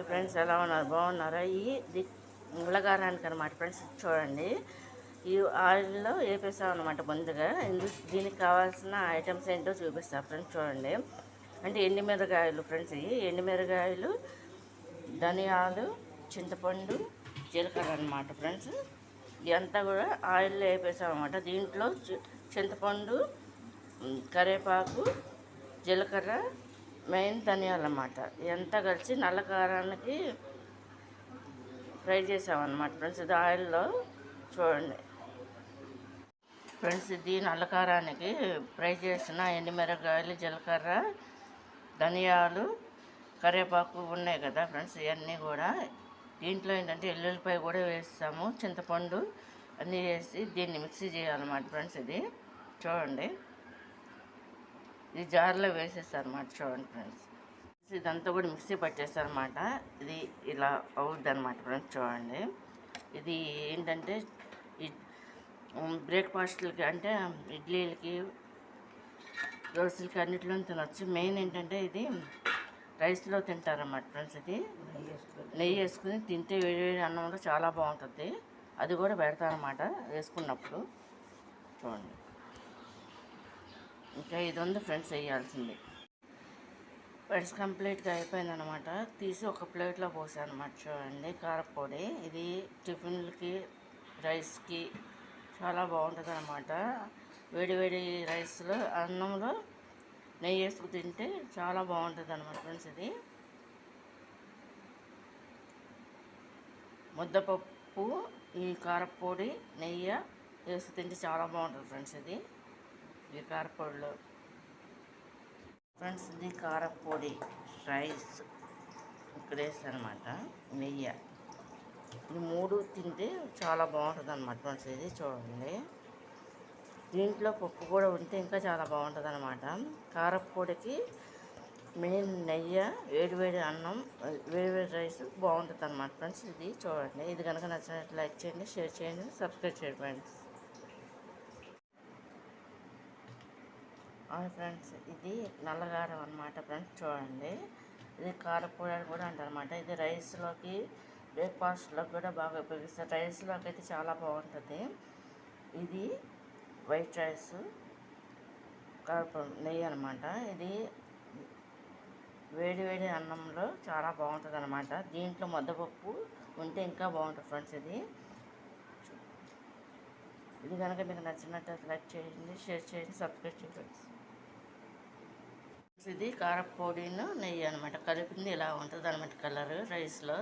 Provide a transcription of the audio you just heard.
Hi friends, ఎలా ఉన్నారు? బాగున్నారా? ఇది ఉలగారానికి అనమాట ఫ్రెండ్స్. చూడండి, ఈ ఆయిల్లో వేపేసాం అనమాట ముందుగా. దీనికి కావాల్సిన ఐటమ్స్ ఏంటో చూపిస్తాను ఫ్రెండ్స్. చూడండి, అంటే ఎండుమిరగాయలు ఫ్రెండ్స్. ఇవి ఎండుమిరగాయలు, ధనియాలు, చింతపండు, జీలకర్ర అనమాట ఫ్రెండ్స్. ఇదంతా కూడా ఆయిల్లో వేపేసాం అనమాట. దీంట్లో చింతపండు, కరివేపాకు, జీలకర్ర, మెయిన్ ధనియాలు అన్నమాట. ఇదంతా కలిసి నల్ల కారానికి ఫ్రై చేసామన్నమాట ఫ్రెండ్స్. ఇది ఆయిల్లో చూడండి ఫ్రెండ్స్. ఇది నల్ల కారానికి ఫ్రై చేసిన ఎండుమిరపకాయలు, జీలకర్ర, ధనియాలు, కరివేపాకు ఉన్నాయి కదా ఫ్రెండ్స్. ఇవన్నీ కూడా దీంట్లో ఏంటంటే ఎల్లుల్లిపాయ కూడా వేస్తాము, చింతపండు అన్నీ వేసి దీన్ని మిక్సీ చేయాలన్నమాట ఫ్రెండ్స్. ఇది చూడండి, ఇది జార్లో వేసేస్తారు అన్నమాట. చూడండి ఫ్రెండ్స్, ఇదంతా కూడా మిక్సీ పట్టేస్తారనమాట. ఇది ఇలా అవుద్ది అనమాట ఫ్రెండ్స్. చూడండి, ఇది ఏంటంటే బ్రేక్ఫాస్ట్లకి, అంటే ఇడ్లీలకి, దోశలకి అన్నిటిలో తినొచ్చు. మెయిన్ ఏంటంటే ఇది రైస్లో తింటారన్నమాట ఫ్రెండ్స్. ఇది నెయ్యి వేసుకుని తింటే వేడి వేడి అన్నంలో చాలా బాగుంటుంది. అది కూడా పెడతారన్నమాట వేసుకున్నప్పుడు. చూడండి, ఇంకా ఇది ఉంది ఫ్రెండ్స్ వేయాల్సింది. ఫ్రెండ్స్, కంప్లీట్గా అయిపోయిందనమాట. తీసి ఒక ప్లేట్లో పోసాను అనమాట. చూడండి, కారపొడి. ఇది టిఫిన్లకి, రైస్కి చాలా బాగుంటుంది అనమాట. వేడి వేడి రైస్లో, అన్నంలో నెయ్యి వేసుకు తింటే చాలా బాగుంటుంది అనమాట ఫ్రెండ్స్. ఇది ముద్దపప్పు, ఈ కారపొడి, నెయ్యి వేసుకు తింటే చాలా బాగుంటుంది ఫ్రెండ్స్. ఇది కారపొడిలో ఫ్రెండ్స్. ఇది కారపొడి రైస్ ఇక్కడ వేస్తారనమాట. నెయ్యి, ఇది మూడు తింటే చాలా బాగుంటుంది అనమాట ఫ్రెండ్స్. ఇది చూడండి, దీంట్లో పప్పు కూడా ఉంటే ఇంకా చాలా బాగుంటుంది అనమాట. కారపొడికి మెయిన్ నెయ్యి, వేడివేడి అన్నం, వేడివేడి రైస్ బాగుంటుంది అనమాట ఫ్రెండ్స్. ఇది చూడండి, ఇది కనుక నచ్చినట్లు లైక్ చేయండి, షేర్ చేయండి, సబ్స్క్రైబ్ చేయండి ఫ్రెండ్స్. ఫ్రెండ్స్, ఇది నల్లగారం అనమాట ఫ్రెండ్స్. చూడండి, ఇది కారపొడి అని కూడా అంటారనమాట. ఇది రైస్లోకి, బ్రేక్ఫాస్ట్లోకి కూడా బాగా ఉపయోగిస్తారు. రైస్లోకి అయితే చాలా బాగుంటుంది. ఇది వైట్ రైస్, కారపొడి, నెయ్యి అనమాట. ఇది వేడి వేడి అన్నంలో చాలా బాగుంటుంది అనమాట. దీంట్లో ముద్దపప్పు ఉంటే ఇంకా బాగుంటుంది ఫ్రెండ్స్. ఇది కనుక మీకు నచ్చినట్టు లైక్ చేయండి, షేర్ చేయండి, సబ్స్క్రైబ్ చేయండి ఫ్రెండ్స్. ఇది కారపొడిను నెయ్యి అనమాట కలిపింది ఇలా ఉంటుంది అనమాట కలర్ రైస్లో.